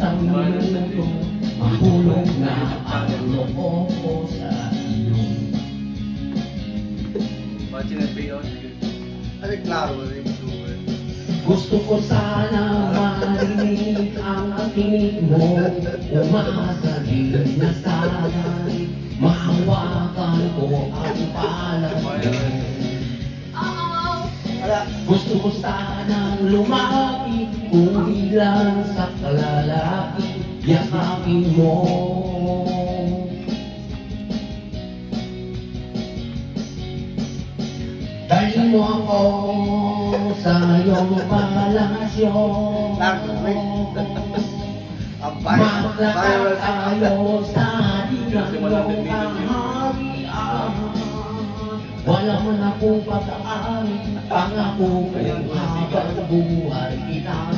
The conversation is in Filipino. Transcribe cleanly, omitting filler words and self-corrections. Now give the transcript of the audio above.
isang minuto, mahulog na ang loob ko sa iyo. Gusto ko sana marinig ang tinig mo, umasalig na sana'y mahawakan ko ang palad mo. Gusto ko sanang lumapit kung ilan sa kalalaki, yakapin mo. Dali mo ako sa iyong palasyo, maglakad tayo sa dinang kaharian. Walang man akong pagkaan, pangako ko habang buhay kita.